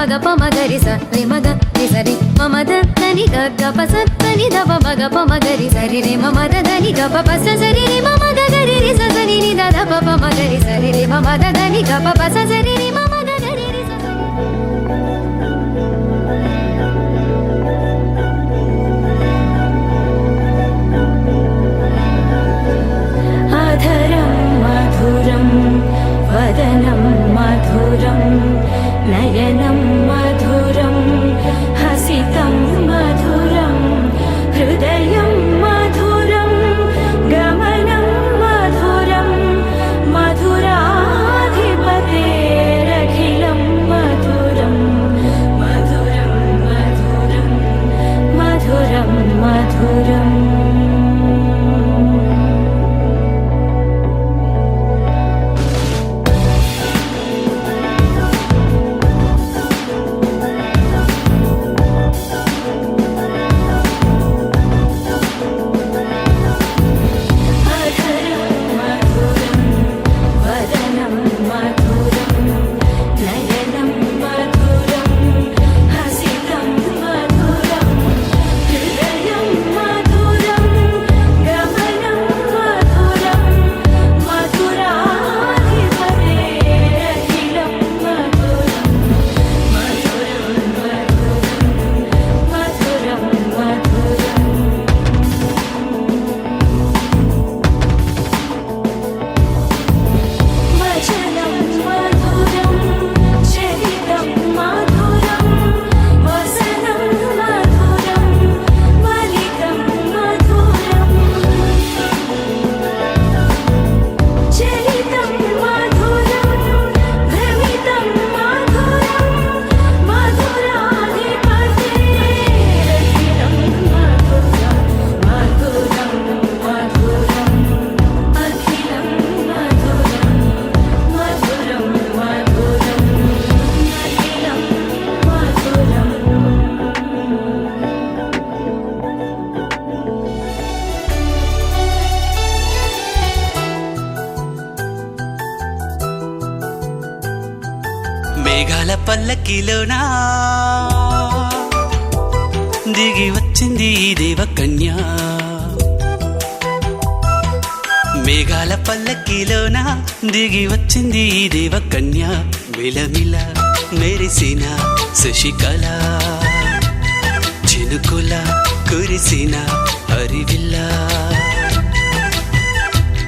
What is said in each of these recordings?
మగ పమగరి సరి మగ సరి మమద దని గ పసని దవ మగ పమగరి సరి రే మమద దని గ పస సరి రే మమగ గరి రి సని ని ద పమగరి సరి రే మమద దని గ పస సరి రే మమగ గరి రి అధరం మధురం వదనం మధురం నయనం మధురం హసితం మధురం హృదయం మధురం గమనం మధురం మధురాధిపతేరఖిలం మధురం మధురం మధురం మధురం మధురం మేఘాల పల్లకిలోనా దిగి వచ్చింది ఈ దేవకన్య మేఘాల పల్లకిలోనా దిగి వచ్చింది ఈ దేవకన్య మిలమిల మెరిసిన శశికళ చినుకుల కురిసిన హరివిల్ల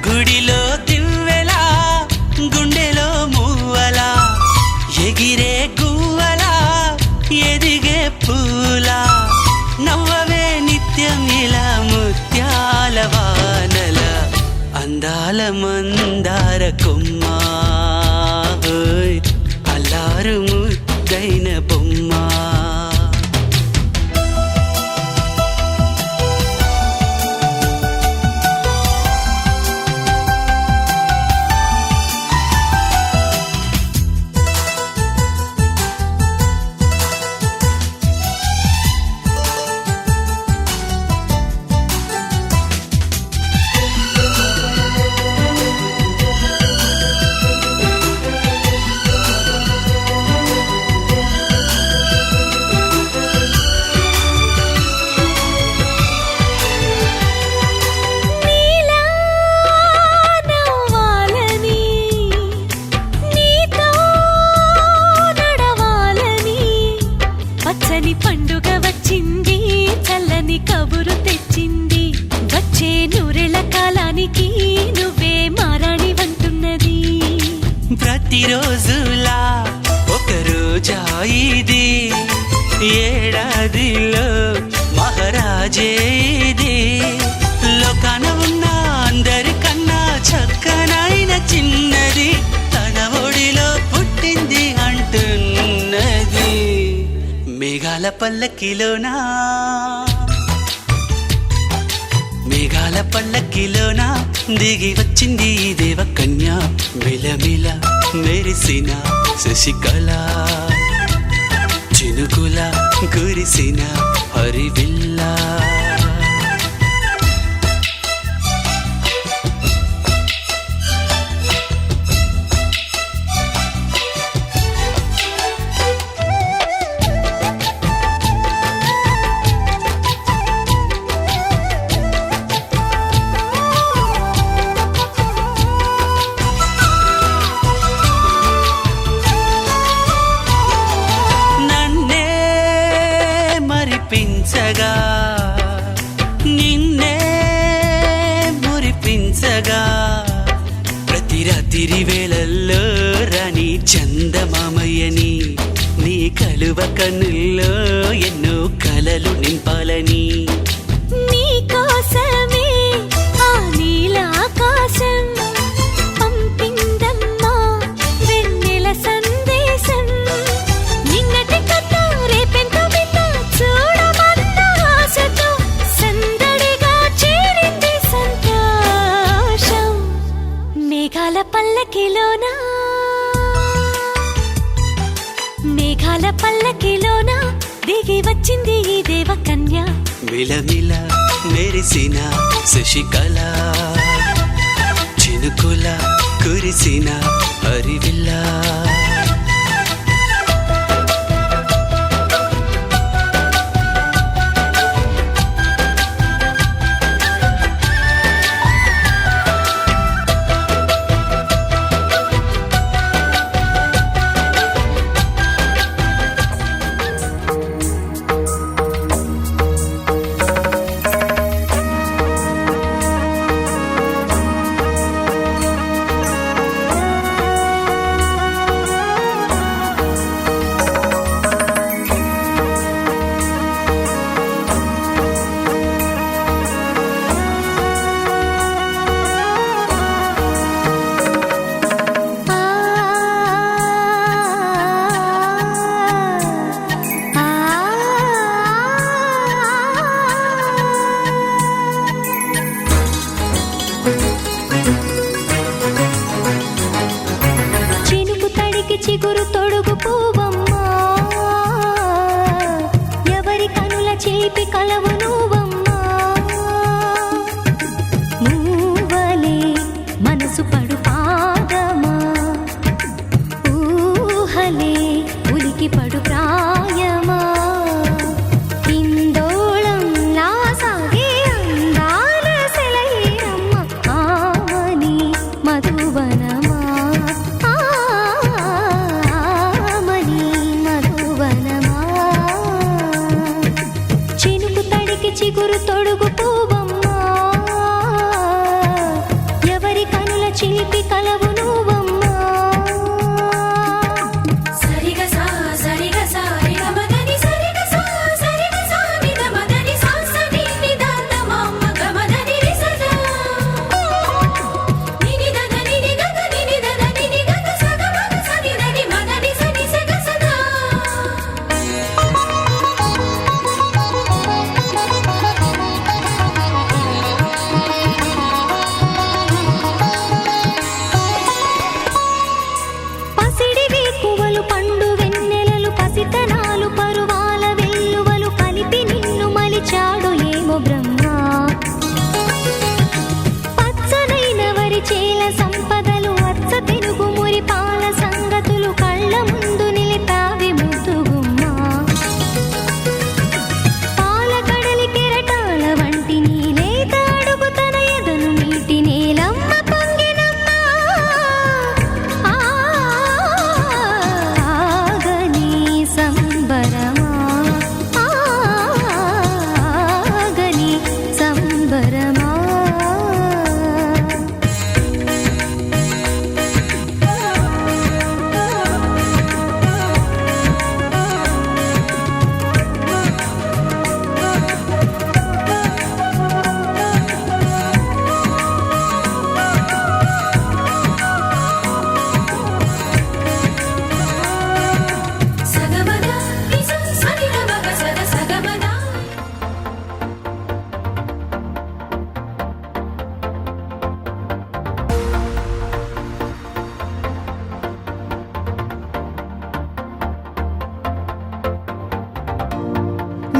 గుడిలో దివ్వెలా గుండెలో మూవలా ఎగిరే గువ్వలా ఎదిగే పూలా నవ్వవే నిత్యం ఇలా ముత్యాల వానల అందాల మందార కొమ్మ అల్లారు ముద్దైన బొమ్మ పండుగ వచ్చింది చల్లని కబురు తెచ్చింది వచ్చే నూరెళ్ళ కాలానికి నువ్వే మారాణి వంటున్నది ప్రతిరోజులా ఒక రోజా ఇది ఏడాదిలో మహారాజే ఇది లోకాన ఉన్న అందరికన్నా చక్కనైన చిన్నది తన ఒడిలో పుట్టింది అంటున్నది మేఘాల పల్లకిలోనా మేఘాల పల్లకిలోనా దిగి వచ్చింది ఈ దేవకన్య మిలమిల మెరిసిన శశికళ చినుకుల కురిసిన హరివిల్లా వరుసగా ప్రతి రాత్రి వేళల్లో రాణి చందమామయ్యని నీ కలువ కన్నుల్లో ఎన్నో కలలు నింపాలని నీ కోసమే ఆ నీలాకాశం పంపిందమ్మా వెన్నెల సందేశం నిన్నటి కథ రేపెంత బిడ్డ చూడమన్న ఆశతో సందడిగా చేరింది సంతోషం మేఘాల పల్లకిలోనా మేఘాల పల్లకిలోనా దిగి వచ్చింది ఈ దేవకన్య మిలమిల మెరిసిన శశికళ చినుకుల కురిసిన హరివిల్లా చినుకు తడికి చిగురు తొడుగు పూవమ్మా ఎవరి కనుల చేపి కలవు నువ్వమ్మా మూవలే మనసు పడు పాదమా ఊహలే ఉలికి పడు ప్రాయమా ఇందోళం లాసాగే అందాల సెలయేరమ్మ ఆమని మధువనమా ఆమని మధువనమా చినుకు తడికి చిగురు తొడుగు పూవమ్మా ఎవరి కనుల చిలిపి కలవు నువ్వమ్మా సరిగా సా సరిగా సా రిగమదని సరిగా సా సరిగా సా నిదమదని సా సని నిదాన మమ్మ గమదని రిసదా నినిదద నినిదద నినిదద నినిదద సగమగ సనిదని మదని సని సగ సదా పసిడి వేకువలు పండు వెన్నెలలు పసితనాలు పరువాల వెల్లువలు కలిపి నిన్ను మలిచాడు ఏమో బ్రహ్మ పచ్చనైన వరి చేల సంపదలు అచ్చ తెనుగు మురి పాల సంగతులు కళ్ళ ముందు నిలిపావి ముద్దుగుమ్మా పాల కడలి కెరటాల వంటి నీలేత అడుగు తన ఎదను మీటి నీలమ్మ పొంగినమ్మా ఆగని సంబరమా ఆగని సంబరమా సగమద నిస సని నమగ సద సగమద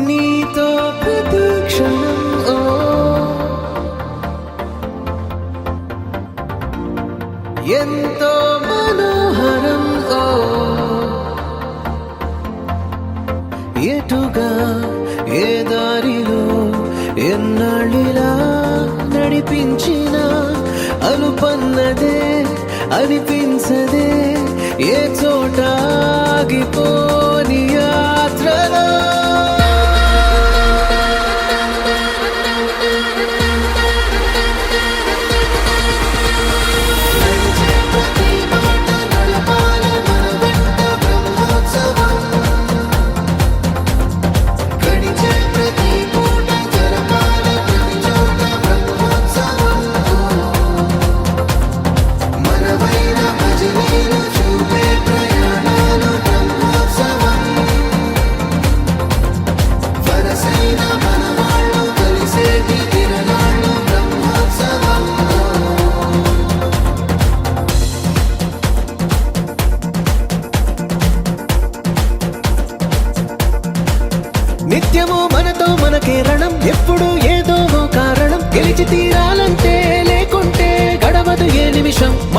నీతో ప్రతి క్షణం ఓ ఎంతో మనోహరం ఓ ఎటుగా ఏ దారిలో ఎన్నాళ్ళిలా నడిపించిన అలుపన్నదే అనిపించదే ఏ చోట ఆగిపోని యాత్రలో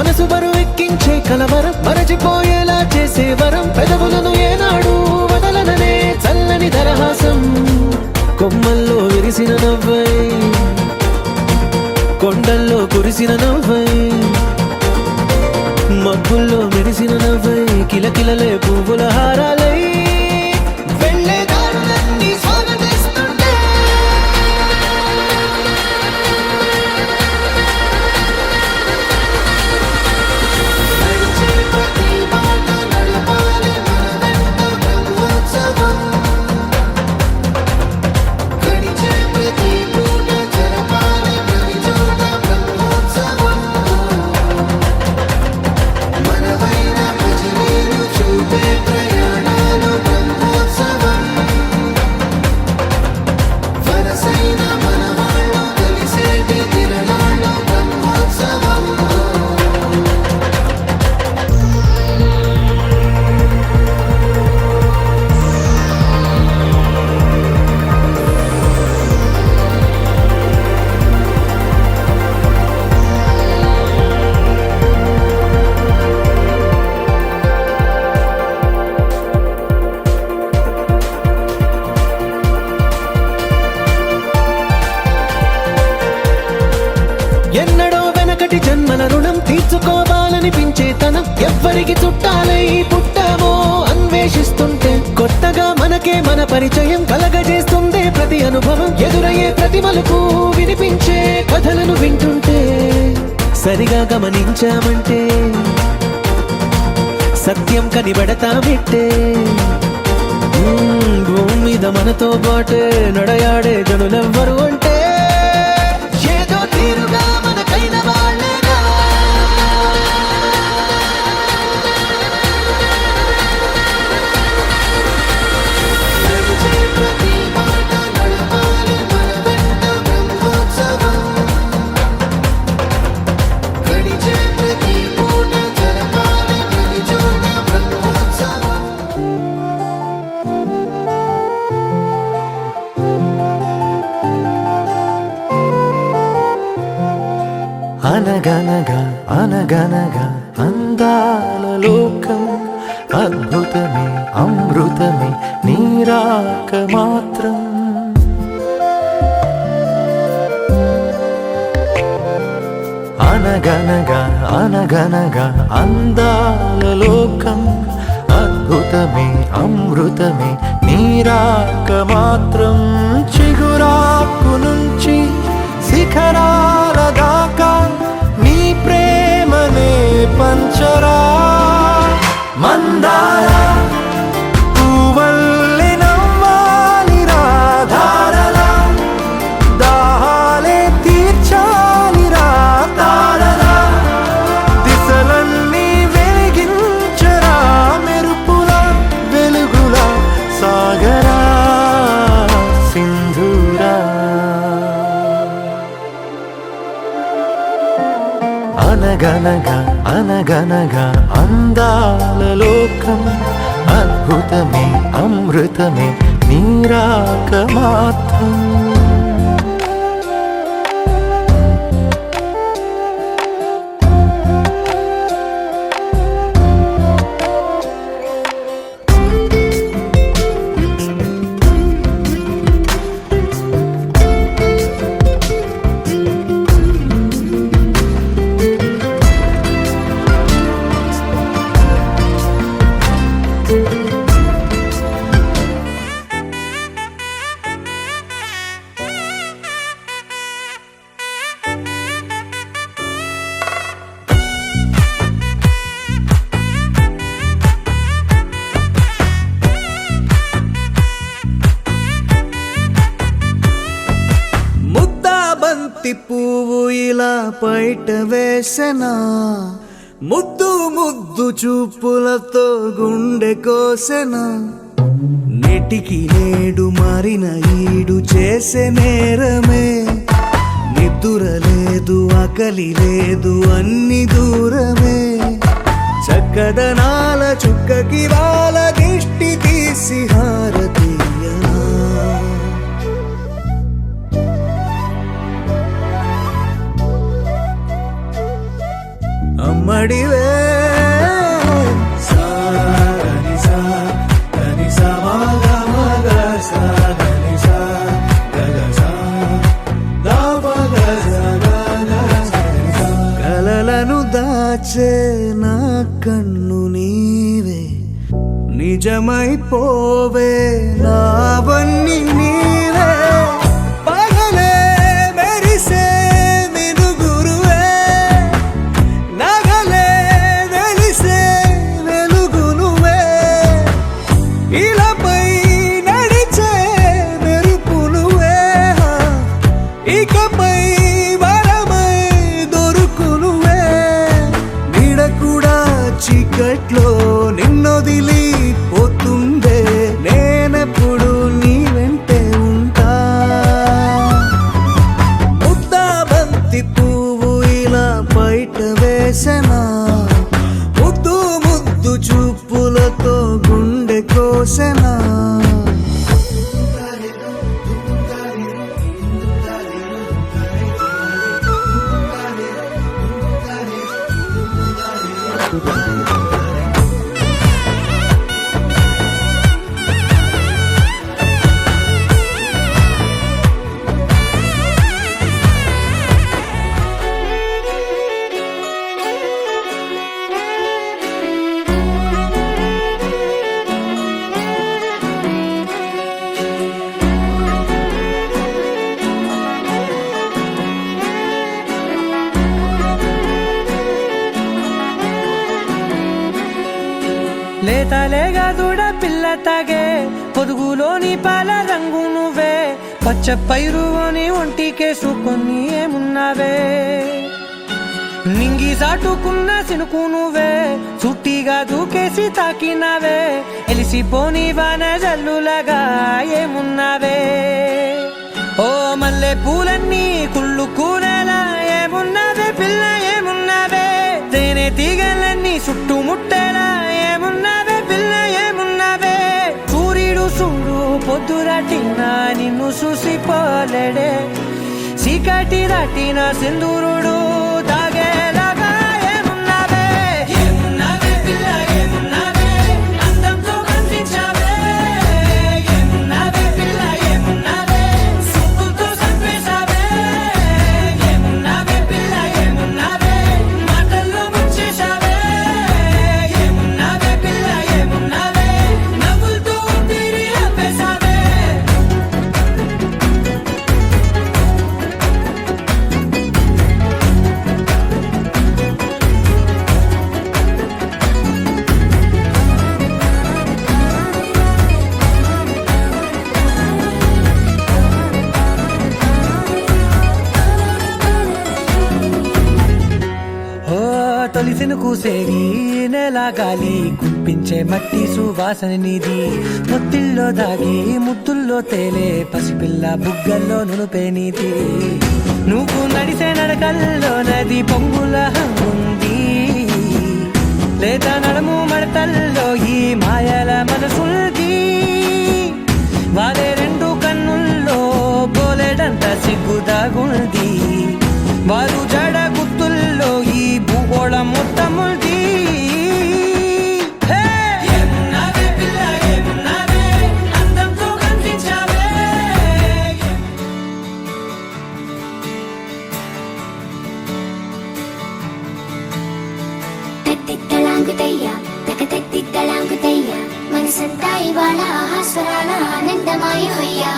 మనసు బరువెక్కించే కలవరం, మరచిపోయేలా చేసే వరం, పెదవులను ఏనాడు వదలననే చల్లని దరహాసం. కొమ్మల్లో విరిసిన నవ్వై, కొండల్లో కురిసిన నవ్వై, మబ్బుల్లో మెరిసిన నవ్వై, కిలకిలలే పువ్వుల హారాలై వెళ్ళే దారులన్నీ స్వాగతిస్తుంటే. నడిచే ప్రతి మాట నడపాలి మన వెంట బ్రహ్మోత్సవం, గడిచే ప్రతి పూట జరపాలి ప్రతి చోట బ్రహ్మోత్సవం. మనవైన భజనీలు చూపే ప్రయాణాలు బ్రహ్మోత్సవం, వరసైన మనవాళ్ళు కలిసేటి తిరణాలు బ్రహ్మోత్సవం. ఎన్నడో వెనకటి జన్మల రుణం తీర్చుకోవాలనిపించే తనం, ఎవ్వరికి చుట్టాలై పుట్టామో అన్వేషిస్తుంటే, కొత్తగా మనకే మన పరిచయం కలగజేస్తుందే ప్రతి అనుభవం. ఎదురయ్యే ప్రతి మలుపు వినిపించే కథలను వింటుంటే, సరిగా గమనించామంటే సత్యం కనిపెడతామిట్టే. భూమి మీద మనతో పాటే నడయాడే జనులెవ్వరు అంటే ఏదో తీరుగా మనకైన వాళ్ళేగా. నడిచే ప్రతి మాట నడపాలి మన వెంట బ్రహ్మోత్సవం, గడిచే ప్రతి పూట జరపాలి ప్రతి చోట బ్రహ్మోత్సవం. అనగనగా అనగనగా అందాల లోకం, అద్భుతమే అమృతమే నీరాక మాత్రం. అనగనగా అనగనగా అందాల లోకం, అద్భుతమే అమృతమే నీరాక మాత్రం. చిగురాకు నుంచి శిఖరాల దాకా నీ ప్రేమనే పంచరా. మందార పువ్వల్లె నవ్వాలి రాధారలా, దాహాలే తీర్చాలి రా తారలా, దిశలన్నీ వెలిగించరా మెరుపులా వెలుగులా సాగరా సింధూరా. అనగనగా అనగనగా అందాల లోకం, అద్భుతమే అమృతమే నీరాక మాత్రం. బంతి పువ్వు ఇలా పైట వేసెనా, ముద్దు ముద్దు చూపులతో గుండె కోసెనా. నెటికి నేడు మారిన ఈడు చేసే నేరమే, నిద్దుర లేదు ఆకలి లేదు అన్ని దూరమే. చక్కదనాల చుక్కకి వాళ్ళ దిష్టి తీసి హారతీయనా. అమ్మడివే కలలను దాచే నా కన్ను నీవే నిజమైపోవే నావన్నీ నీవే పగలే మెరిసే మినుగురువే నగలే వెలిసే వెలుగు నువ్వే ఇలాపై నడిచే మెరుపు నువ్వే ఇకపై వరమై దొరుకు నువ్వే నీడ కూడా చీకట్లో నిన్నొదిలి పోతుందే నేనెప్పుడు నీ వెంటే ఉంటా ముద్దా బంతి పువ్వు ఇలా బయట వేసెనా ముద్దు ముద్దు చూపులతో గుండె కోసెనా లేతలేగా దూడ పిల్ల తాగే పొదుగులోని పాల రంగు నువ్వే పచ్చ పైరుని ఒంటికేసుకొని ఏమున్నావే నింగి సాటుకున్న సినుకు నువ్వే చుట్టిగా దూకేసి తాకినావే ఎలిసిపోని వాన జల్లులగా ఏమున్నావే ఓ మల్లె పూలన్నీ కుళ్ళు కూరలా ఏమున్నావే పిల్ల ఏమున్నావే తేనె తీగలన్నీ చుట్టుముట్టేలా ఏమున్నావే పిల్ల ఏమున్నావే సూర్యుడు చూడు పొద్దురాటినా నిన్ను చూసిపోలేడే చీకటి దాటిన సింధూరుడు తాగేలాగా ఏమున్నావే ఏమున్నావే పిల్ల ఏమున్నావే అందంతో కనిపించావే ఏమున్నావే పిల్ల ఏమున్నావే సుక్కుతో చంపేశావే ఏమున్నావే పిల్ల ఏమున్నావే మాటల్లో ముంచేశావే ఏమున్నావే పిల్ల ఏమున్నావే నవ్వులతో ఊపిరి ఆపేశావే ఓ తొలిసిన కూసేరి నెల గాలి కుప్పించే మట్టి సువాసన నీది ముత్తిల్లో దాగి ముత్తుల్లో తేలే పసిపిల్ల బుగ్గల్లో నునుపే నీది నువ్వు నడిసే నడకల్లో నది పొంగుల హంగుంది లేదా నడుము మడతల్లో ఈ మాయల మనసుంది వారే రెండు కన్నుల్లో బోలెడంత సిగ్గు దాగుంది వారు జడ గుత్తుల్లో ఈ భూగోళం మొత్తముంది ఏమున్నావే పిల్ల ఏమున్నావే అందంతో కనిపించావే తత్తిత్తలాంగుతయ్య తకతత్తిత్తలాంగుతయ్య మనసంతా ఇవాళ ఆహాస్వరాల ఆనందమాయ హొయ్యా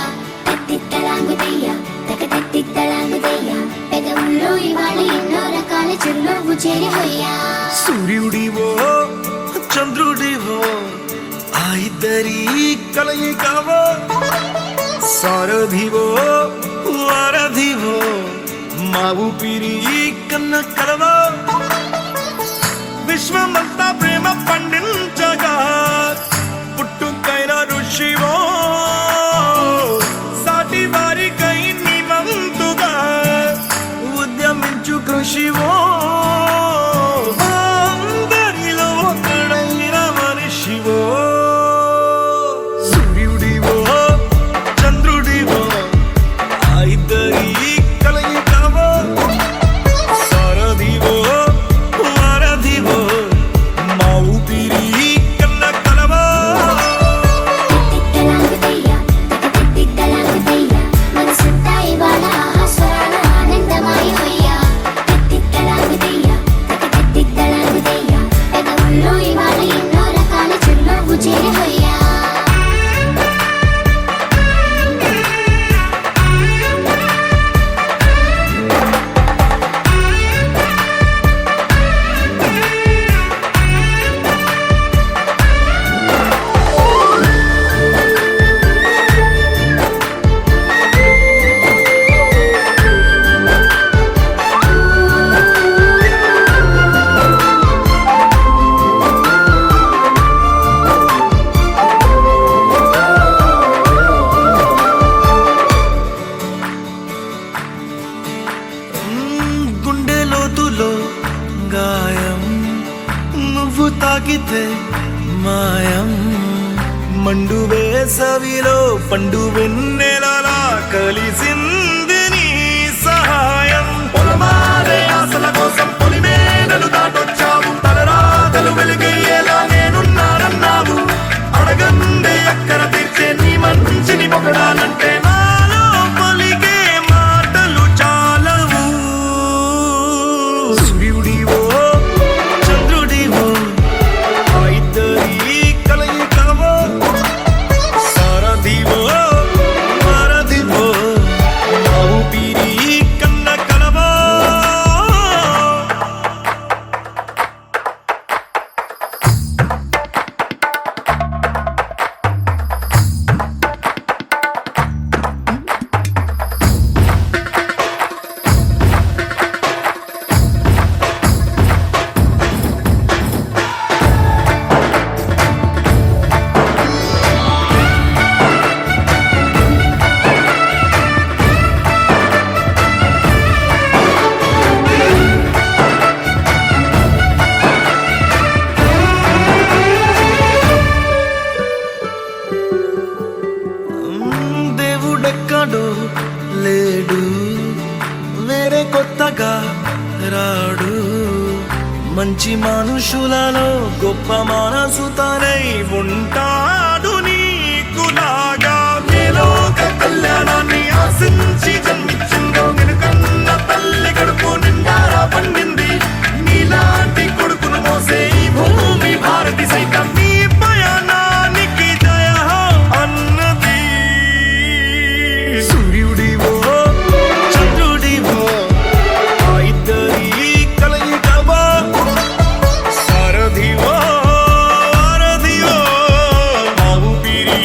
తత్తిత్తలాంగుతయ్య తకతత్తిత్తలాంగుతయ్య పెదవుల్లో ఇవాళ ఎన్నో రకాల చిరునవ్వు చేరి హొయ్యా సూర్యుడివో చంద్రుడివో ఆ ఇద్దరి కలయికవో సారథివో వారధివో మా ఊపిరి కన్న కలవో విశ్వమంతా ప్రేమ పండించగా పుట్టుకైన ఋషివో సాటి వారికై నివంతుగా ఉద్యమించు కృషివో అందరిలో ఒకడైన మనిషివో సూర్యుడివో చంద్రుడివో ఆ ఇద్దరి కలయికవో సారథివో తాకితే మాయం మండు వేసవిలో పండు వెన్నెలలా కలిసింది నీ సహాయం పొలమారే ఆశల కోసం పొలిమేనలు దాటొచ్చావు తలరాతలు వెలుగయ్యేలా నేనున్నానన్నావు అడగందే అక్కర తీర్చే నీ మంచిని పొగడాలంటే నాలో పలికే మాటలు చాలవు సూర్యుడివో చంద్రుడివో ఆ ఇద్దరి కలయికవో సారథివో వారధివో నా ఊపిరి కన్న కలవో దేవుడెక్కడో లేడు వేరే కొత్తగా రాడు మంచి మనుషులలో గొప్ప మనసు తనై ఉంటాడు నీకులాగా నేలోక కళ్యాణాన్ని ఆశించి జన్మించిందో నిన్నుకన్న తల్లి కడుపు నిండారా పండింది నీలాంటి కొడుకును మోసే ఈ భూమి భారతి సైతం నీ పయనానికి జయ అన్నది సూర్యుడివో చంద్రుడివో ఆ ఇద్దరి కలయికవో సారథివో వారధివో నా ఊపిరి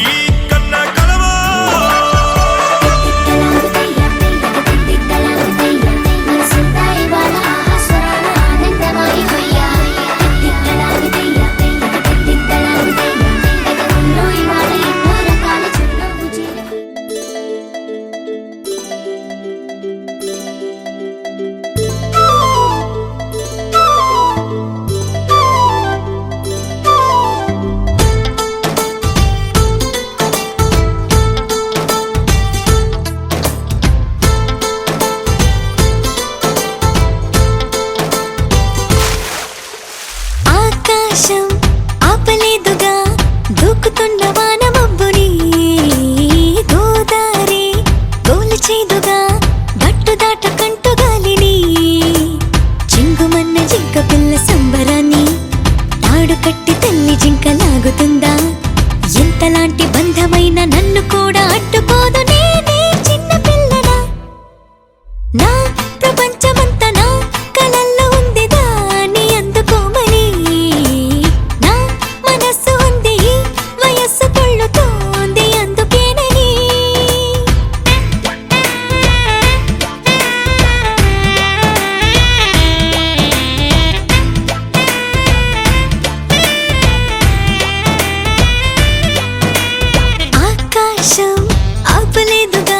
కన్న కలవో ఆకాశం ఆపలేదుగా దూకుతున్న వానమబ్బుని గోదారి గోలచేదుగా గట్టు దాటకంటు గాలిని చింగుమన్న జింక పిల్ల సంబరాన్ని తాడు కట్టి తల్లి జింక లాగుతుందా ఎంతలాంటి బంధమైన నన్ను కూడా అడ్డుకోదు నేనే చిన్న పిల్లనా నా ప్రపంచమంతా నా కలల్లో ఉంది దాన్ని అందుకోమని నా మనస్సు ఉంది ఈ వయస్సు పొళ్ళుతోంది అందుకేనని ఆకాశం ఆపలేదుగా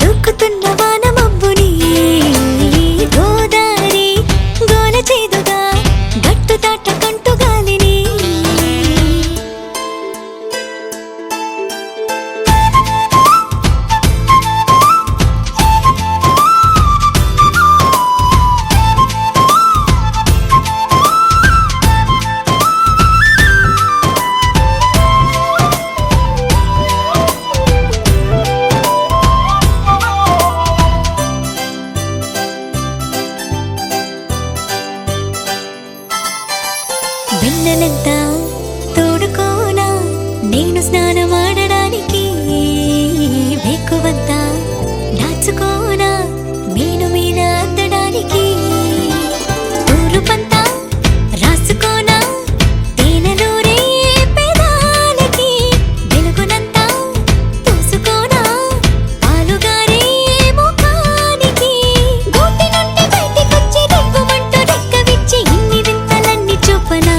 దూకుతున్న వానమబ్బుని గోదారి గోలచేదుగా గట్టు దాటకంటు గాలిని వెన్నెలంతా తోడుకోనా నేను స్నానమాడడానికి వేకువంతా దాచుకోనా మేను మీద అద్దడానికి తూరుపంతా రాసుకోనా తేనెలూరే పెదాలకి వెలుగునంతా పూసుకోనా పాలుగారే ముఖానికి గూటి నుండి బయటికొచ్చి దిగ్గుమంటూ రెక్క విచ్చి ఇన్ని వింతలన్నీ చూపనా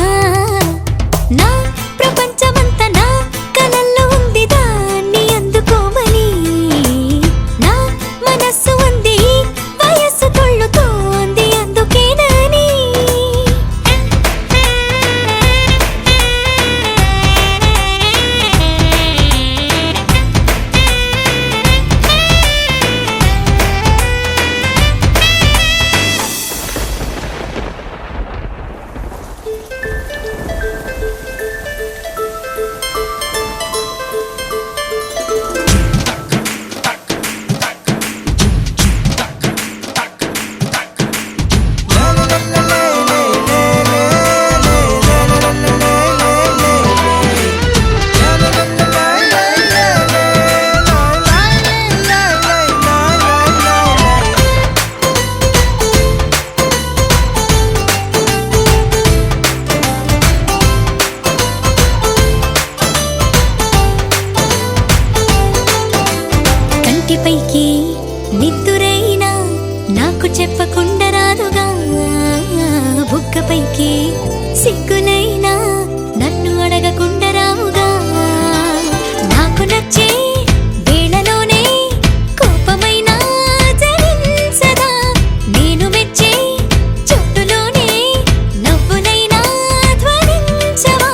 ఇకపైకి సిగ్గులైనా నన్ను అడగకుండా రావుగా నాకు నచ్చే వేళలోనే కోపమైనా జరించదా నేను మెచ్చే చుట్టులోనే నవ్వులైనా ధ్వనించవా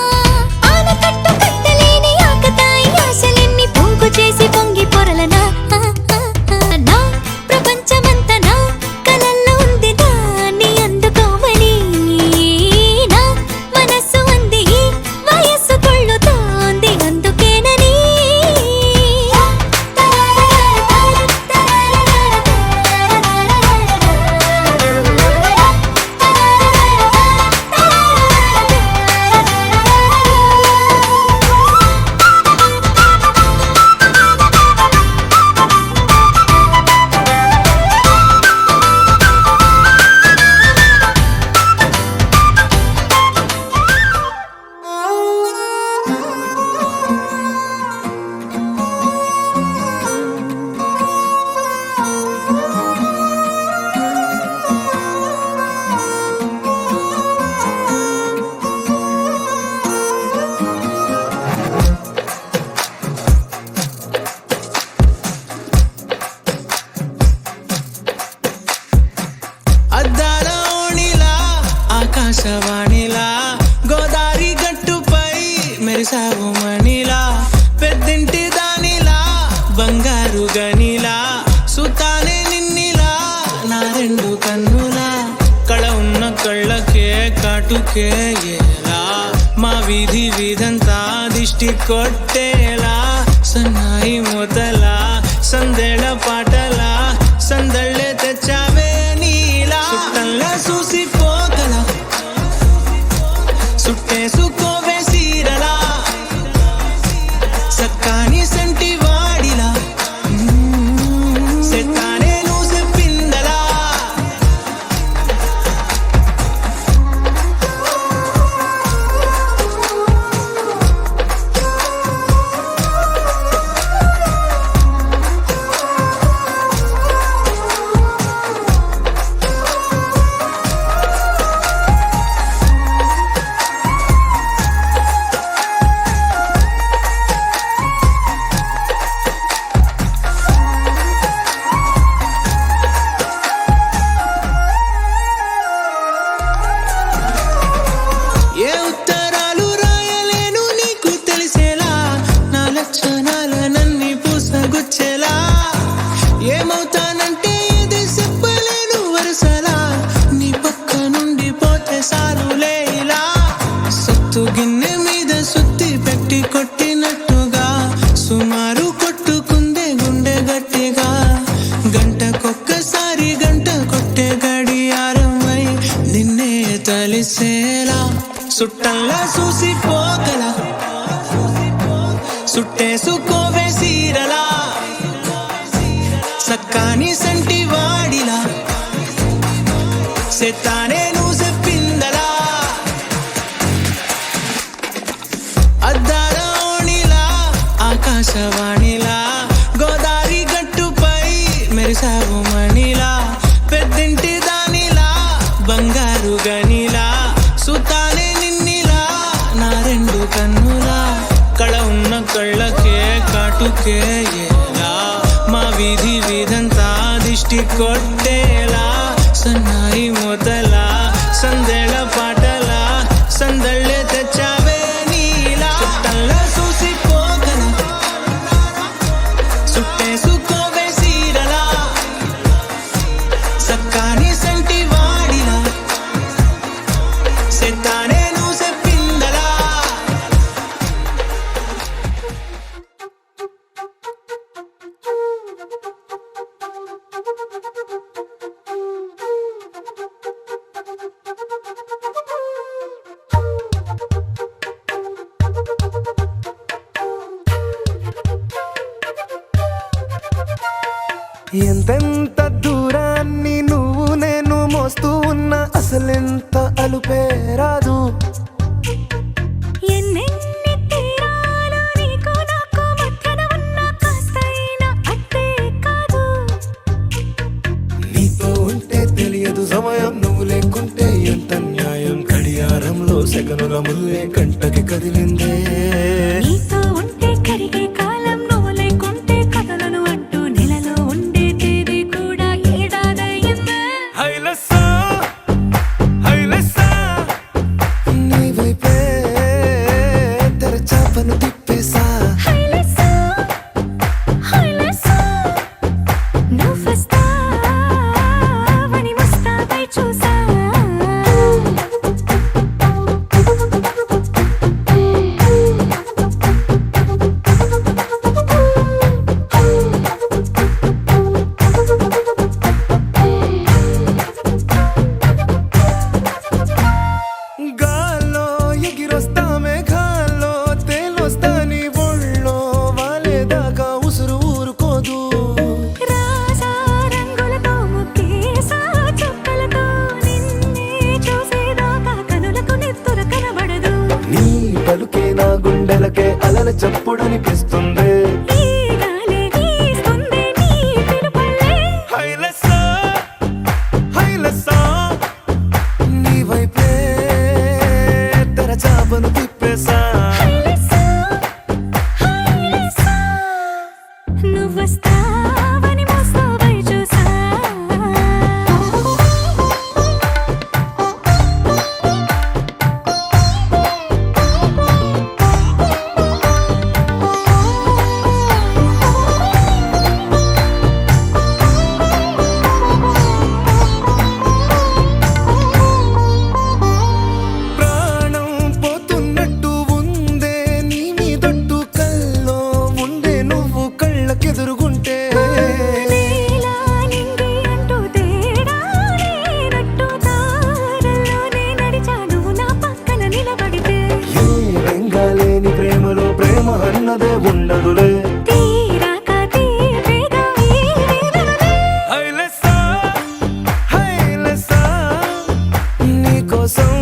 ఆనకట్టు కట్టలేని ఆకతాయి ఆశలెన్ని పోగు చేసి పొంగి పొరలనా నా ప్రపంచమంతా నా కలల్లో ఉంది దాన్ని అందుకోమని నా మనస్సు అంది వయస్సు కొళ్ళుతోంది అందుకేనని అద్దాల ఓణిలా ఆకాశవాణిలా గోదారి గట్టుపై మెరిసావు మణిలా పెద్దింటి దానిలా బంగారు గనిలా సుతానే నిన్నిలా నా రెండు కన్నులా కళ ఉన్న కళ్ళకే కాటుకే ఎలా మా వీధి వీధంతా దిష్టి కొట్టేలా సన్నాయి మూతలా సందేళ పాటలా సందళ్ళే తెచ్చావే నీలా సుట్టంలా చూసిపోగల సుట్టేసుకోవే సీరలా సక్కాని సంటి వాడిలా సెత్తానే నువ్వు చెప్పిందలా ఏ ఉత్తరాలు రాయలేను నీకు తెలిసేలా నా లక్షణాలనన్నీ పూసగుచ్చేలా ఏమవుతానంటే ఇది చెప్పలేను వరుసలా నీ పక్క నుండి పోతే సారులే ఇలా సత్తు గిన్నె మీద సుత్తి పెట్టి కొట్టినట్టుగా సుమారు కొట్టుకుందే గుండె గట్టిగా గంటకొక్కసారి గంట కొట్టే గడియారమై నిన్నే తలిసేలా సుట్టంలా చూసిపోగల సుట్టేసుకోవే సీరలా సక్కాని సంటి వాడిలా సెత్తానే నువ్వు చెప్పిందలా అద్దాల ఓణిలా ఆకాశవాణిలా గోదారి గట్టుపై మెరిసావు మణిలా పెద్దింటి దానిలా బంగారు గనిలా సుతానే నిన్నిలా నా రెండు కన్నులా కళ ఉన్న కళ్ళకే కాటుకే ఎలా మా వీధి వీధంతా దిష్టి కొట్టేలా సన్నాయి మూతలా సందేళ పాటలా సందళ్ళే తెచ్చావే నీలా సుట్టంలా చూసిపోగల సుట్టేసుకోవే సీరలా సక్కాని సంటి వాడిలా సెత్తానే నువ్వు చెప్పిందలా ఎంతెంత దూరాన్ని నువ్వు నేను మోస్తూ ఉన్నా అసలెంత అలుపే రాదు ఎన్నెన్ని తీరాలు నీకు నాకు మధ్యన ఉన్న కాస్తైనా అట్టే కాదు నీతో ఉంటే తెలియదు సమయం నువ్వు లేకుంటే ఎంత న్యాయం కనుల ముల్లే కంటకి కదిలిందే నీతో ఉంటే కరిగే కాలం నువ్వు లేకుంటే కథలను అంటూ నెలలో ఉండే తేదీ కూడా ఏడాదయ్యిందే హైలెస్సా హైలెస్సా నీ వైపే తెరచాపను తిప్పేసా హైలెస్సా హైలెస్సా నువ్వొస్తావని ముస్తాబై చూసా గాల్లో ఎగిరొస్తా మేఘాల్లో తేలొస్తా నీ ఒళ్ళో వాలేదాకా ఉసురు ఊరుకోదు రాజా రంగులతో ముక్కేసా చుక్కలతో నిన్నే చూసేదాకా కనులకు నెత్తుర కనబడదు నీ పలుకే నా గుండెలకే అలల చప్పుడనిపిస్తుంది ఈ గాలి వీస్తుంది నీ పిలుపుల్లే హైలెస్సా హైలెస్సా నీ వైపే తెరచాపను తిప్పేసా హైలెస్సా హైలెస్సా నువ్వొస్తావని ముస్తాబై చూసా ప్రాణం పోతున్నట్టు ఉందే నీ మీదొట్టు కల్లో ఉండే నువ్వు కళ్ళకెదురుగుంటే నీలా నింగి అంటూ తేడా లేనట్టు దారుల్లోనే నడిచా నువ్వు నా పక్కన నిలబడితే ఏ బెంగాలేని ప్రేమలో ప్రేమ అన్నదే ఉండదులే తీరాక తీరేగా ఈ వేదనలే హైలెస్సా హైలెస్సా నీకోసం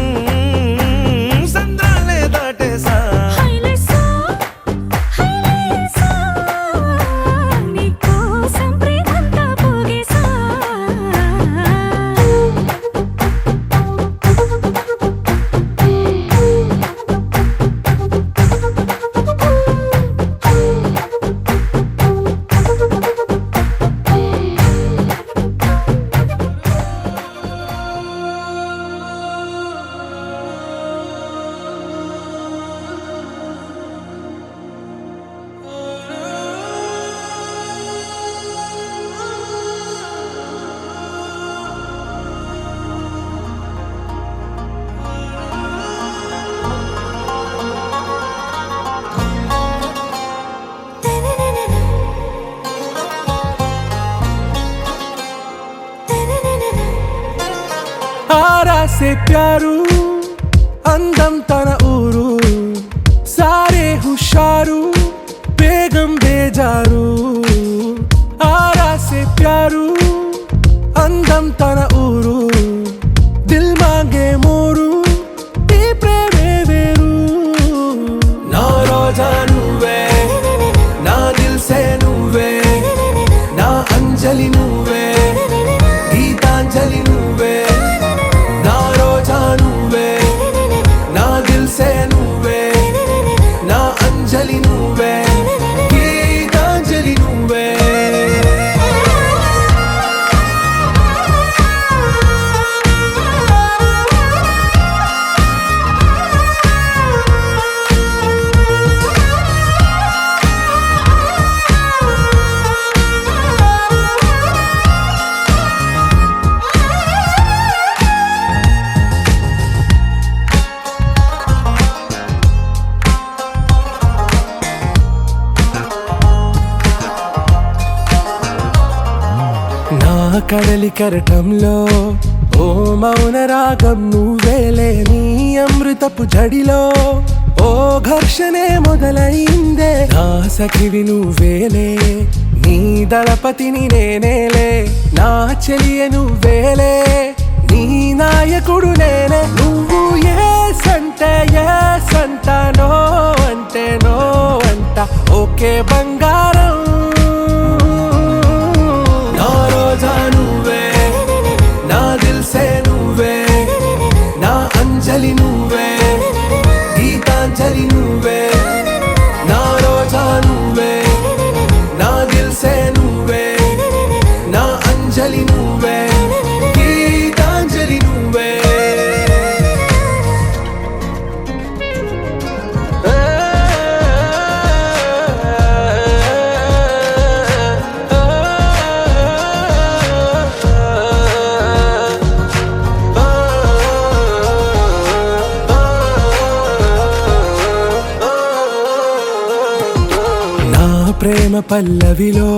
సంద్రాలే దాటేసా హైలెస్సా హైలెస్సా నీకోసం ప్రేమంతా పోగేసా ఆరాసే ప్యారు అందం తన ఊరు సారే హుషారు బేగం బేజారు ఆరాసే ప్యారు అందం తన ఊరు దిల్ మాంగే మోరు ఈ ప్రేమే వేరు నా రోజా నువ్వే నా దిల్ సే నువ్వే నా అంజలి నువ్వే గీతాంజలి నువ్వే నా రోజా నువ్వే నా దిల్ సే నువ్వే నా అంజలి నువ్వే గీతాంజలి నువ్వే నా కడలి కరటంలో ఓ మౌన రాగం నువ్వేలే నీ అమృతపు జడిలో ఓ ఘర్షణే మొదలైందే నా సఖివి నువ్వేలే నీ దళపతిని నేనేలే నా చెలియ నువ్వేలే నీ నాయకుడు నేనే నువ్వు ఏ సంట నో అంటే నో అంట ఓకే బంగారం నా రోజా నువ్వే నా దిల్ సే నువ్వే నా అంజలి నువ్వే గీతాంజలి నువ్వే నా రోజా నువ్వే నా దిల్సే నువ్వే నా అంజలి నువ్వే గీతాంజలి నువ్వే నా ప్రేమ పల్లవిలో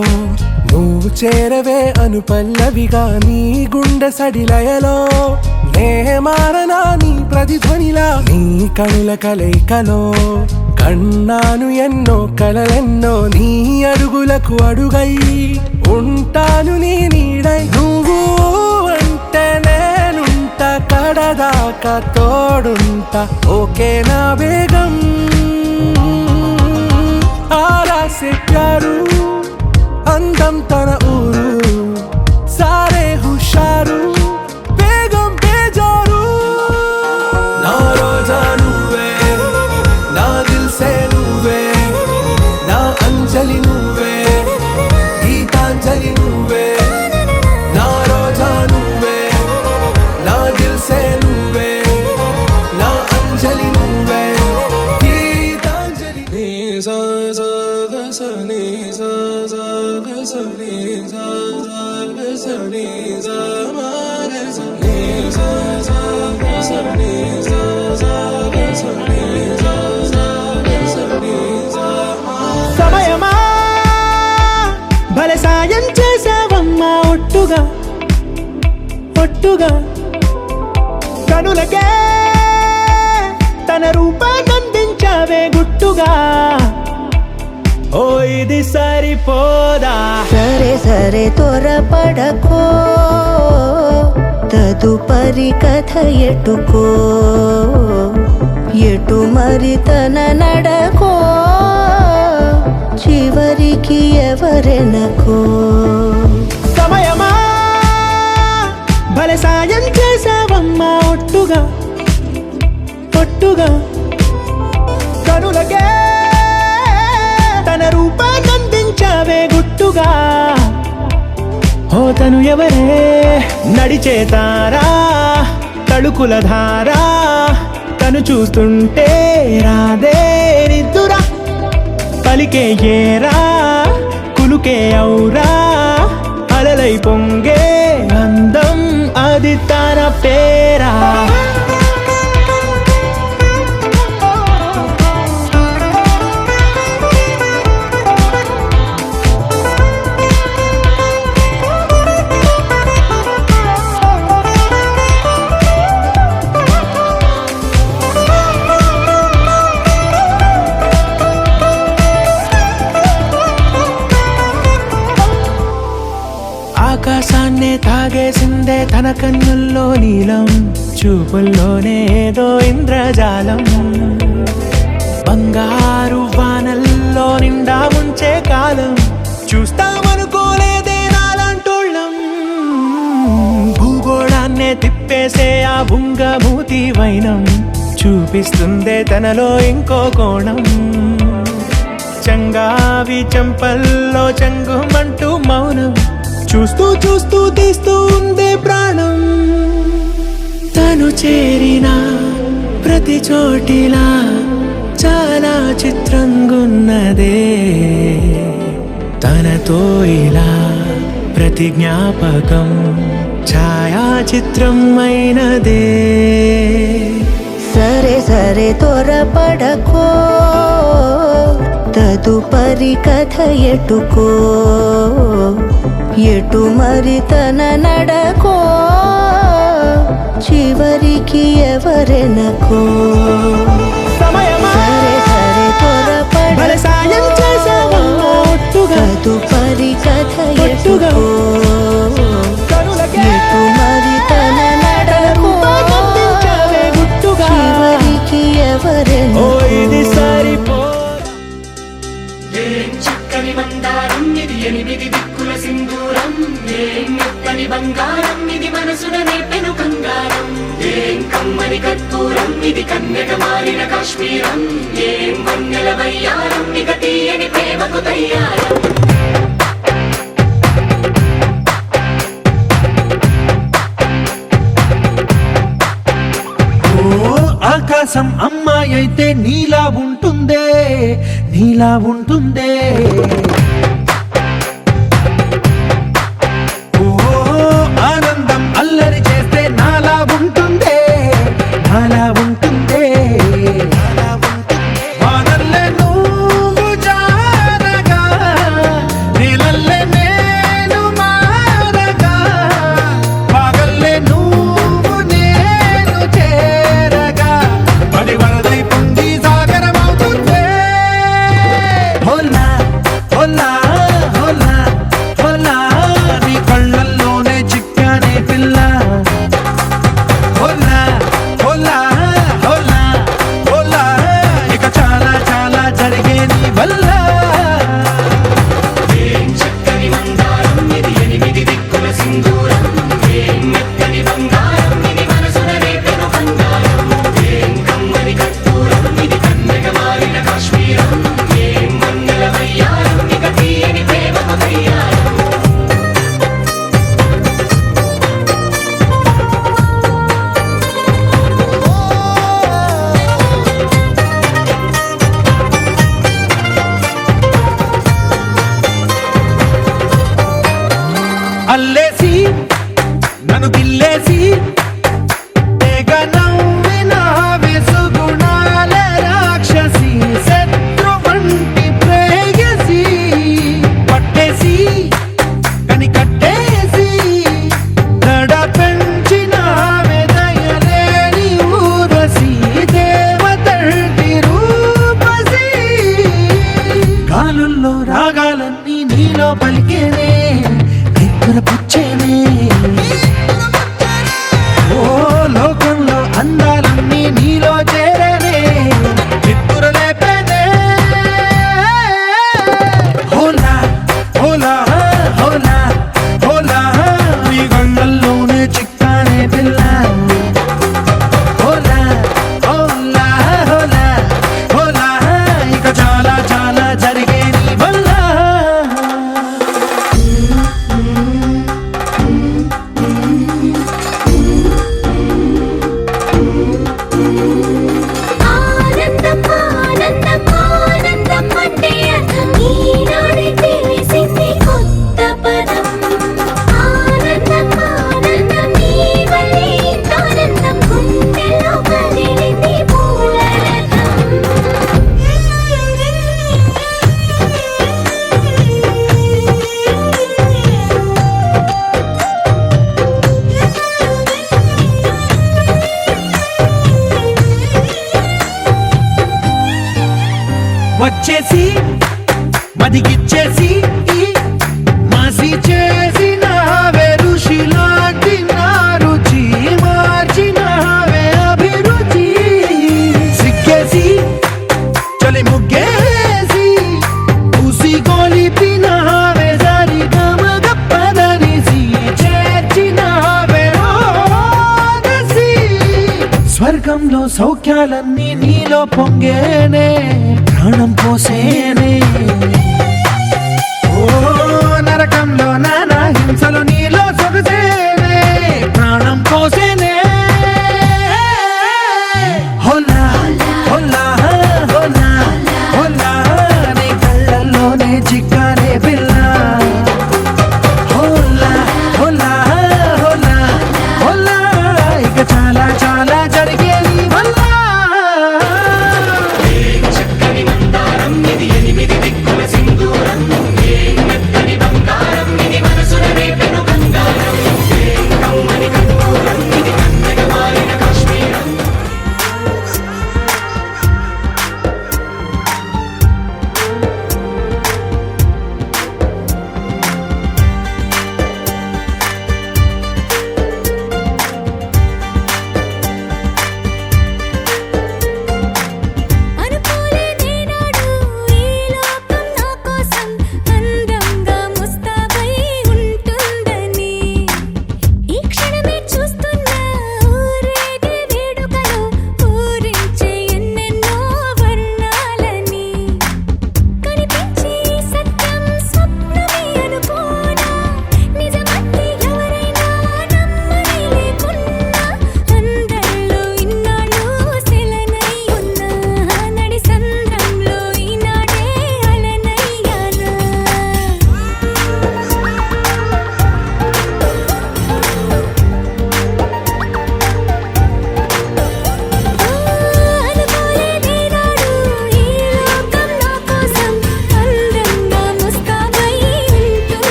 నువ్వు చేరవే అను పల్లవిగా నీ గుండె సడిలయలో నే మారనా నీ ప్రతిధ్వనిలా నీ కనుల కలయికలో కన్నాను ఎన్నో కలలెన్నో నీ అడుగులకు అడుగై ఉంటాను నీ నీడై నువ్వు అంటే నేనుంట కడదాకా తోడుంటా ఓకే నా బేగం आरा से प्यारू అందం తన ఊరు సారే హుషారు బేగం బేజారు నా రోజా నువ్వే నా దిల్సే నువ్వే నా అంజలి నువ్వే గీతాంజలి నువ్వే నా రోజా నువ్వే నా దిల్సే నువ్వే నా అంజలి నువ్వే గీతాంజలి సమయమా భలే సాయం చేసావమ్మా ఒట్టుగా ఒట్టుగా కనులకే తన రూపాన్నందించావే గుట్టుగా ఓ ఇది సరిపోదా సరే సరే త్వరపడకో తదుపరి కథ ఎటుకో ఎటు మరి తన నడకో చివరికి ఎవరెనకో సమయమా భలే సాయం చేసావమ్మా ఒట్టుగా ఒట్టుగా కనులకే తన రూపాన్నందించావే గుట్టుగా ఓ తను ఎవరే నడిచే తారా తళుకుల ధారా తను చూస్తుంటే రాదే నిద్దురా పలికే ఏరా కులుకే ఔరా అలలై పొంగే అందం అది తన పేరా ఆకాశాన్నే తాగేసిందే తన కన్నుల్లో నీలం చూపుల్లోనే ఏదో ఇంద్రజాలం బంగారు వానల్లో నిండా ఉంచే కాలం చూస్తామనుకోలేదే నాలాంటోళ్ళం భూగోళాన్నే తిప్పేసే ఆ బుంగమూతి వైనం చూపిస్తుందే తనలో ఇంకో కోణం చంగావి చంపల్లో చంగుమంటూ మౌనం చూస్తూ చూస్తూ తీస్తూ ఉందే ప్రాణం తను చేరిన ప్రతి చోటిలా చాలా చిత్రంగున్నదే తనతో ఇలా ప్రతి జ్ఞాపకం ఛాయాచిత్రం అయినదే సరే సరే త్వరపడకో తదుపరి కథ ఎటుకో ఎటు మరి తన నడకో చివరికి ఎవరెనకో సమయమా సరే సరే భలే సాయం చేసావమ్మా ఒట్టుగా తదుపరి కథ ఒట్టుగా ఎటుకో కనులకే ఎటు మరి తన నడకో రూపాన్నందించావే గుట్టుగా చివరికి ఓ ఎవరెనకో ఇది సరిపో చక్కని మందారం ఇది ఎనిమిది దిక్కుల సింధూరం ఏం మెత్తని బంగారం ఇది మనసున నేపెను కంగారం ఏం కమ్మని కత్తి కర్పూరం ఇది కన్యక మారిన కాశ్మీరం ఏం వన్నెల వయ్యారం ఇక తీయని ప్రేమకు తయ్యారం ఓ ఆకాశం అమ్మాయి అయితే నీలా ఉంటుందే నీలా ఉంటుందే ఓ ఆనందం అల్లరి చేస్తే నాలా ఉంటుందే నాలా ఉంటుందే వానల్లే నువ్వు జారగా నీలల్లే నేను మారగా పగల్లే నువ్వు నేను చేరగా పడి వరదై పొంగి సాగరమవుతుందే హోలా హోలా హోలా హోలా నీ కళ్ళల్లోనే చిక్కానే పిల్ల హోలా హోలా హోలా హోలా ఇక చాలా చాలా జరిగే నీ వల్ల ఏం చక్కని మందారం ఇది ఎనిమిది దిక్కుల సింధూరం ఏం మెత్తని బంగారం ఇది మనసున రేపెను బంగారం ఏం కమ్మని కర్పూరం ఇది కన్యక మారిన కాశ్మీరం ఏం వన్నెల వయ్యారం ఇక తీయని ప్రేమకు తయ్యారం అల్లేసి నన్ను గిల్లేసి తెగ నవ్విన వెసుగుణాల రాక్షసి శత్రు వంటి ప్రేయసి పట్టేసి కని కట్టేసి దడ పెంచిన దయలేని ఊరసి దేవతంటి రూపసి గాలుల్లో రాగాలన్నీ నీలో పలికేనే పుచ్చేనే ఓ లోకంలో అందాలన్నీ నీలో చేరనే చిత్తుర లేపేనే హోలా హోలా హోలా హోలా నీ గంగల్లోనే చిక్కానే పిల్ల హోలా హోలా హోలా హోలా ఇక చాలా చాలా జరిగే నీ వల్ల ఆనందం ఆనందం ఆనందం అంటే అర్థం ఈనాడే తెలిసింది కొత్త పదం ఆనందం ఆనందం నీ వల్లే ఇంత ఆనందం గుండెల్లో కదిలింది పూల వచ్చేసి మదిగిచ్చేసి మాసి చేసిన ఋషిలాంటి నా రుచి మార్చినవే అభిరుచి సిక్కేసి చలి ముగ్గేసి ఉసి గొలిపినవే సరి గమగప్పదనిసి చేర్చినవే రోదసి స్వర్గంలో సౌఖ్యాలన్నీ నీలో పొంగేనే ప్రాణం పోసేనే ఓ నరకంలో నానా హింసలు నీలో సొగసేనే ప్రాణం పోసేనే హోలా హోలా హోలా హోలా నీ కళ్ళల్లోనే చిక్కానే పిల్ల హోలా హోలా హోలా హోలా ఇక చాలా చాలా జరిగే నీ వల్ల చక్కని మందారం ఇది ఎనిమిది దిక్కుల సింధూరం ఏం మెత్తని బంగారం ఇది మనసు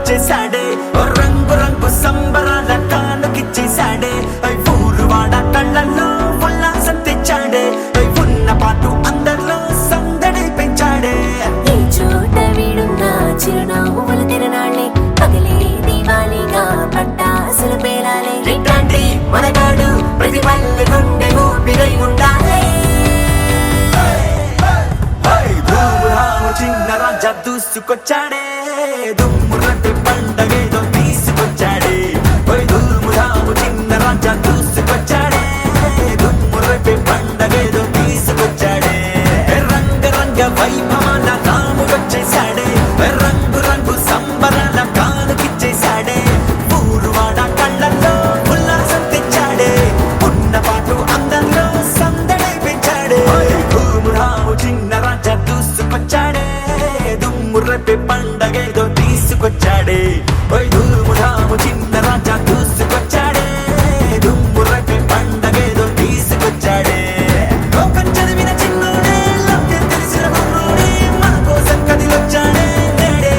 వచ్చేసాడే ఓ రంగు రంగు సంబరాల కానుకిచ్చేసాడే ఊరు వాడ కళ్ళల్లో ఉల్లాసం తెచ్చాడే ఉన్న పాటు అందరిలో సందడి పెంచాడే ఈ చోట వీడున్న చిరునవ్వులు తిరణాళ్ళే పగిలే దివాళీగా పట్టాసులు పేరాలే ఇట్లాంటి మనగాడు ప్రతి పల్లె గుండె ఊపిరై ఉండాలి ధూమురాము చిన్న రాజా దూసుకొచ్చాడే దుమ్మురటి పండగేదో తీసుకొచ్చాడే ధూమురాము చిన్న రాజా దూసుకొచ్చాడే దుమ్మురటి పండగేదో తీసుకొచ్చాడే రంగ రంగ వైభవాల రాము వచ్చేసాడే రంగు రంగు సంబరాల కానుకిచ్చేసాడే ఊరువాడ కళ్ళల్లో ఉల్లాసం తెచ్చాడే ఉన్న పాటు అందరిలో సందడి పెంచాడే ధూమురాము చిన్న రాజా దూసుకొచ్చాడే దుమ్మురపి పండగేదో తీసుకొచ్చాడే ధూమురాము చిన్న రాజా దూసుకొచ్చాడే దుమ్మురపి పండగేదో తీసుకొచ్చాడే లోకం చదివిన చిన్నోడే లోకం తెలిసిన కుర్రోడే మన కోసం కదిలొచ్చాడే నేడే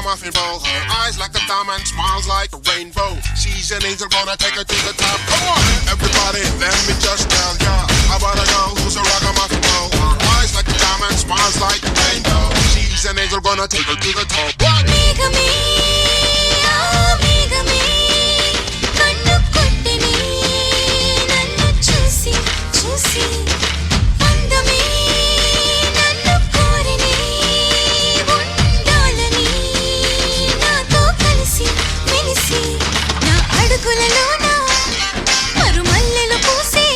ragamuffin roll. Her eyes like a diamond, smiles like a rainbow. She's an angel, gonna take her to the top. Come on, everybody, let me just tell ya about a girl who's a ragamuffin roll. Her eyes like a diamond, smiles like a rainbow. She's an angel, gonna take her to the top. What? మేఘమే ఆ మేఘమే కన్ను కొట్టిని నన్ను చూసి చూసి అందమే నన్ను కోరిని ఉండాలని నాతో కలిసి మెలిసి నా అడుగులలోన మరుమల్లెలు పూసే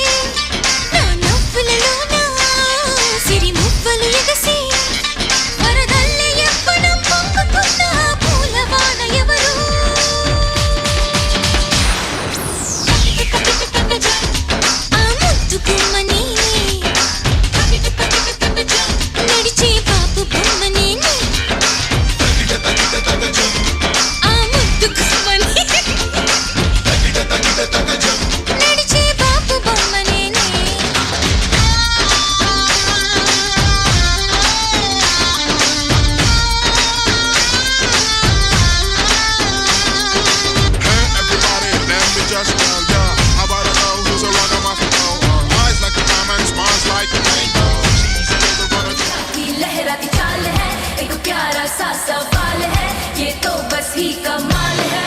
నా నవ్వులలోన సిరి మువ్వలు ఎగసి వరదల్లే ఎప్పడం పొంగుతున్న పూలవాన ఎవరు ఆ ముద్దు గుమ్మని నడిచే బాబు బొమ్మని ఆ ముద్దు గుమ్మని నడిచే బాబు బొమ్మని Hey, everybody, let me just tell ya about a girl who's a ragamuffin roll. Her eyes like a diamond, smiles like a rainbow. She's an angel, gonna take की लहराती चाल है एक प्यारा सा सवाल है ये तो बस ही कमाल है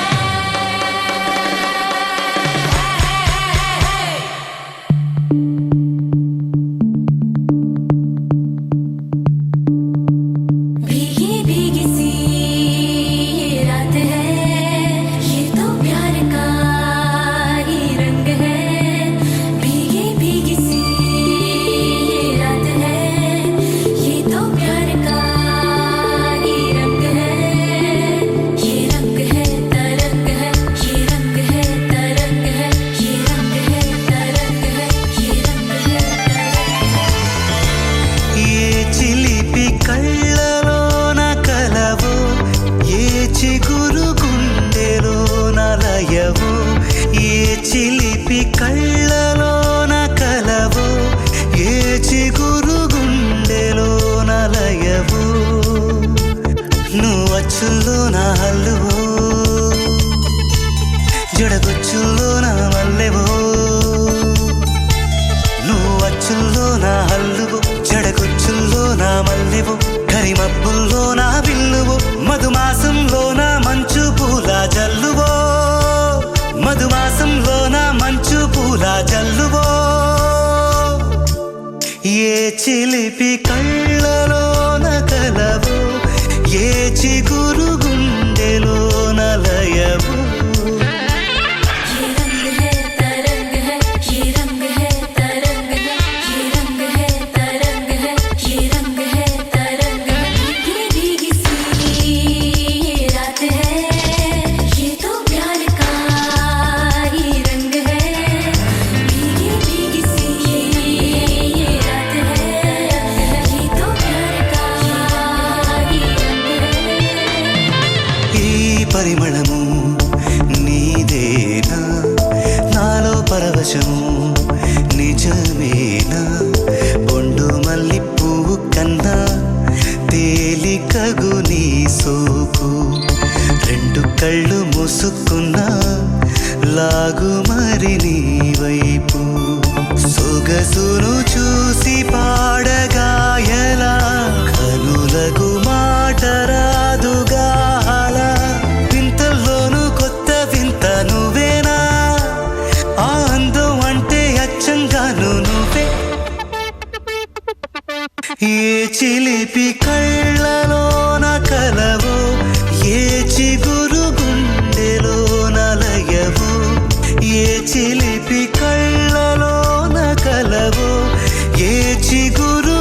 भीगी भीगी सी ये रात है ये तो प्यार का ही रंग है भीगी भीगी सी ये रात है ये तो प्यार का ही रंग है ये रंग है तरंग है ये रंग है तरंग है ये रंग है तरंग है ये रंग है ఏ చిలిపి కళ్ళలోన కలవో ఏ చిగురు గుండెలోన లయవో ఏ చిలిపి కళ్ళలోన కలవో ఏ చిగురు గుండెలోన లయవో నువ్వు అచ్చుల్లో నా హల్లువో జడగొచ్చుల్లో నా మల్లెవో నువ్వు అచ్చుల్లో నా హల్లువో జడగొచ్చుల్లో నా మల్లెవో కరిమబ్బుల్లో నా విల్లువో మధుమాసంలో నా మంచు పూల జల్లువో మధుమాసంలో నా మంచు పూల జల్లువో ఏ చిలిపి కళ్ళలోన కలవో ఏ చిగురు గుండెలోన లయవో ये रंग है तरंग है ये रंग है तरंग है ये रंग है तरंग है ये रंग है तरंग है भीगी भीगी सी ये रात है ये तो प्यार का ही रंग है भीगी भीगी सी ये रात है ये तो प्यार का ही रंग है ఈ పరిమళము నీదేనా నాలో పరవశము నిజమేనా బొండు మల్లి పువ్వు కన్నా తేలికగు నీ సోకు రెండు కళ్ళు మూసుకున్నా లాగు మరి నీ వైపు సొగసును చూసి పాడగాయలా కనులకు మాట రాదుగాల వింతల్లోనూ కొత్త వింత నువ్వేనా ఆ అందం అంటే అచ్చంగాను నువ్వే ఏ చిలిపి కళ్ళలోన కలవో ఏ చిగురు గుండెలోన లయవో ఏ చిలిపి కళ్ళలోన కలవో ఏ చిగురు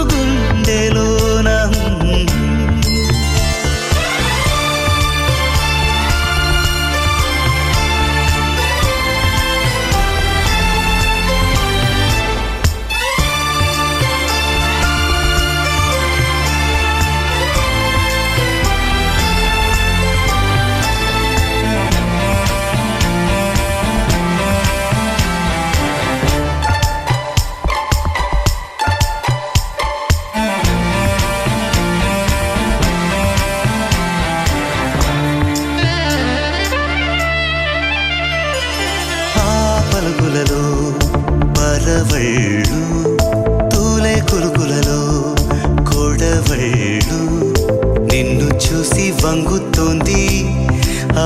కళ్ళు తూలే కులుకులలో కొడవళ్ళు నిన్ను చూసి వంగుతోంది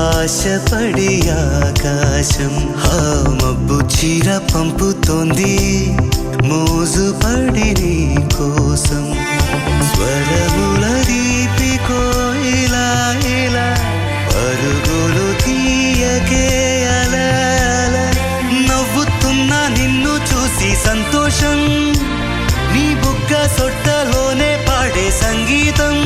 ఆశపడి ఆకాశం ఆ మబ్బు చీర పంపుతోంది మోజుపడి నీ కోసం స్వరముల దీపి కోయిలా ఇలా పరుగులు తీయకే అలా అలా నవ్వుతున్నా నిన్ను చూసి సంతోషం నీ బుగ్గ సొట్టలోనే పాడే సంగీతం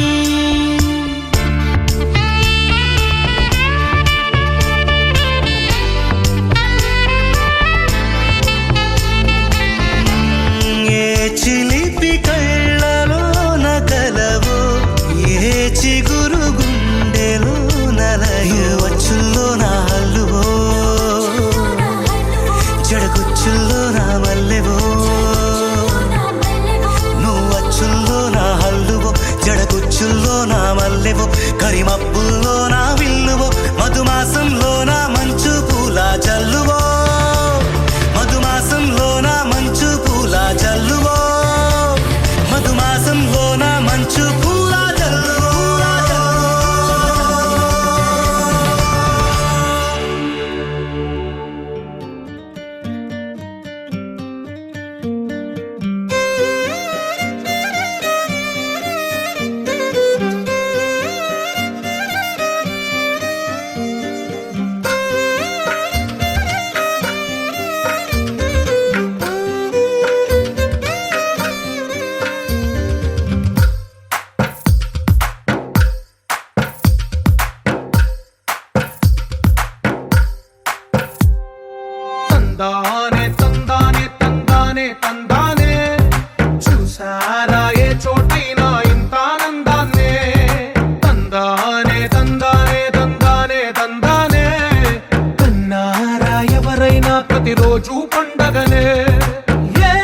చిలిపి కళ్ళలో నకలవో ఏ చిగురు గుండెలో నలయో వచ్చుల్లో నా హల్లువో జడగుచ్చుల్లో నా మల్లెవో నువ్వు వచ్చుల్లో నా హల్లువో జడగుచ్చుల్లో నా మల్లెవో కరిమప్పుల్లో నా విల్లువో మధుమాసంలో నా మంచు పూల జల్లువో మధుమాసంలో నా మంచు పూల జల్లువో మధుమాసంలో నా మంచు పూల తందానే తందానే తందానే తందానే చూసారా ఏ చోటైనా ఇంత ఆనందాన్నే తందానే తందానే తందానే తందానే కన్నారా ఎవరైనా ప్రతిరోజు పండగనే ఏ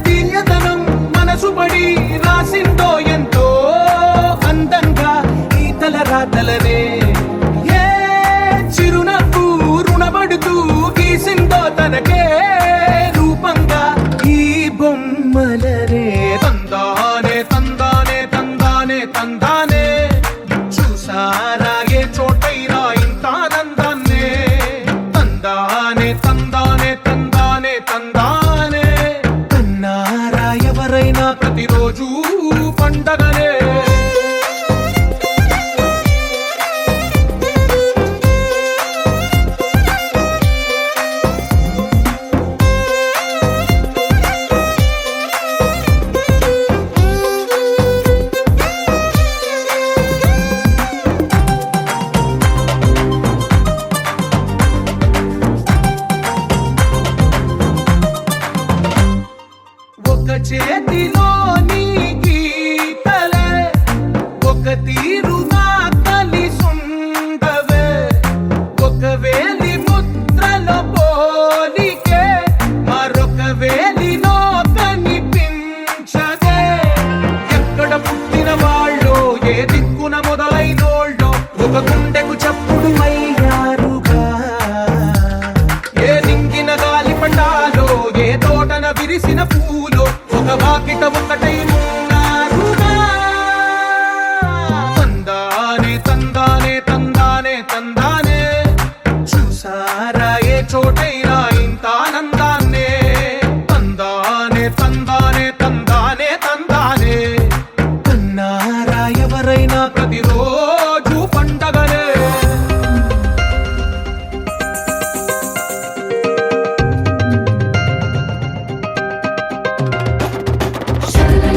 తీయదనం మనసు పడి రాసిందో ఎంతో అందంగా ఈ తలరాతలనే ఏ చిరునవ్వు రుణపడుతూ గీసిందో తనకే రూపంగా ఈ బొమ్మలనే తందానే తందానే తందానే తందానే చూసారా ఏ చోటైనా ఇంత ఆనందాన్నే తందానే తందానే తందానే తందానే కన్నారా ఎవరైనా ప్రతిరోజు పండగనే ఒక చేతిలో నీ గీతలే ఒక తీరుగా కలిసుండవే ఒక వేలి ముద్రలో పోలికే మరొక వేలిలో కనిపించదే ఎక్కడ పుట్టిన వాళ్ళో ఏ దిక్కున మొదలైనోళ్ళో ఒక గుండెకు చప్పుడు అయ్యారుగా ఏ నింగిన గాలి పండాలో ఏ తోటన విరిసిన పూలో ఒక వాకిట ఒకటై ఉన్నారుగా తందానే తందానే తందానే తందానే చూసారా ఏ చోటైనా ఇంత ఆనందాన్నే తందానే తందానే తందానే తందానే కన్నారా ఎవరైనా ప్రతిరోజు పండగనే Sha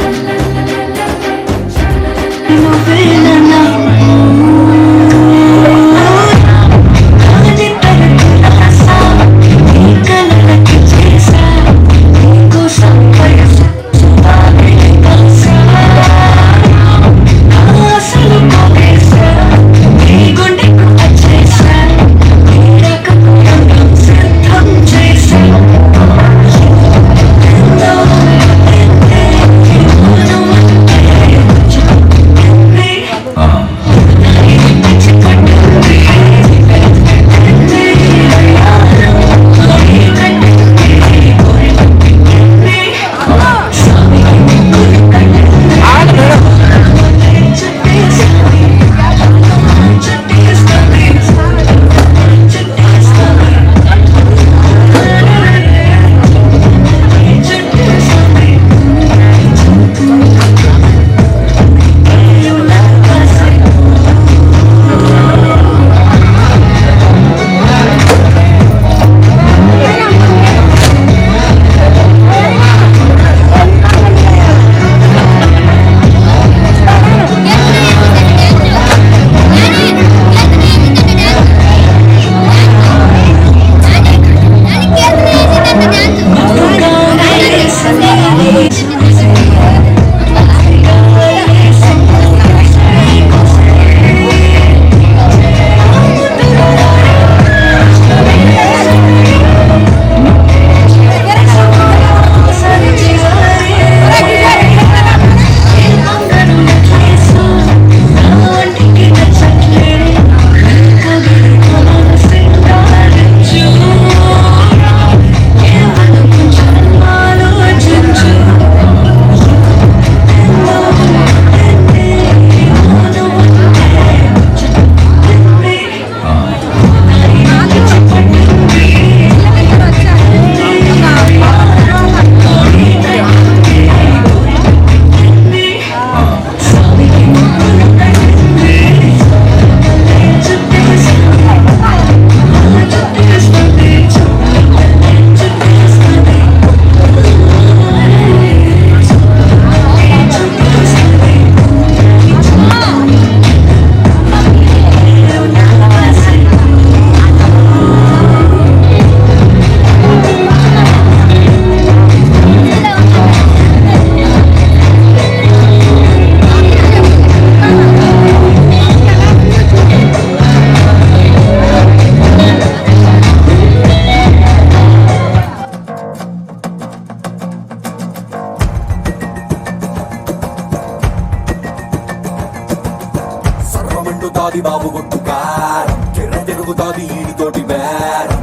కొట్టు కారం కిర్ర తిరుగుతాది ఈడితోటి బేరం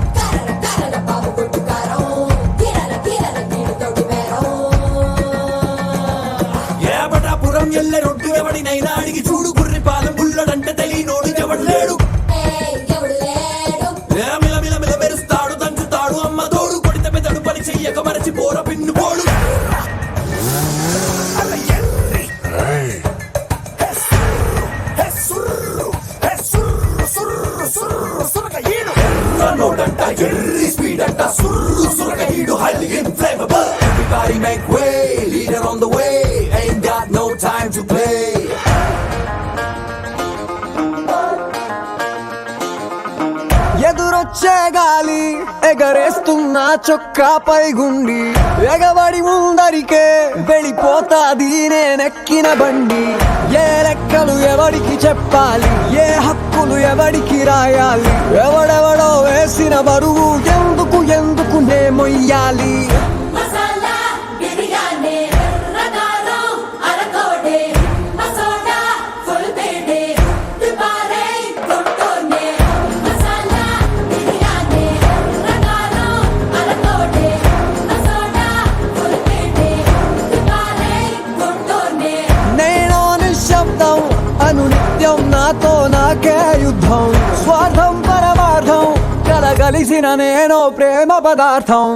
ఏబటాపురం ఎల్లె రొడ్డు ఎవడినైనా అడిగి చూడు గుర్రి పాలెం బుల్లడంటే తెలియనోడు ఎవడు లేడు మిలమిల మెరుస్తాడు దంచుతాడు అమ్మ తోడు కొడితే పెదడు పని చెయ్యక మరచి పోర పిన్ను పోడు నోడంట ఎర్రి స్పీడ్ అంట సుర్రు సురకీడు highly inflammable everybody make way leader on the way ain't got no time to play ఎదురొచ్చే గాలి ఎగరేస్తున్న చొక్కాపై గుండి ఎగబడి ముందరికే వెళ్ళిపోతాది నేనెక్కిన బండి ఏ లెక్కలు ఎవడికి చెప్పాలి ఏ హక్కులు ఎవడికి రాయాలి ఎవడెవడో వేసిన బరువు ఎందుకు నే మొయ్యాలి అనునిత్యం నాతో నాకే యుద్ధం స్వార్థం పరమార్థం కలగలిసిన నేను ప్రేమ పదార్థం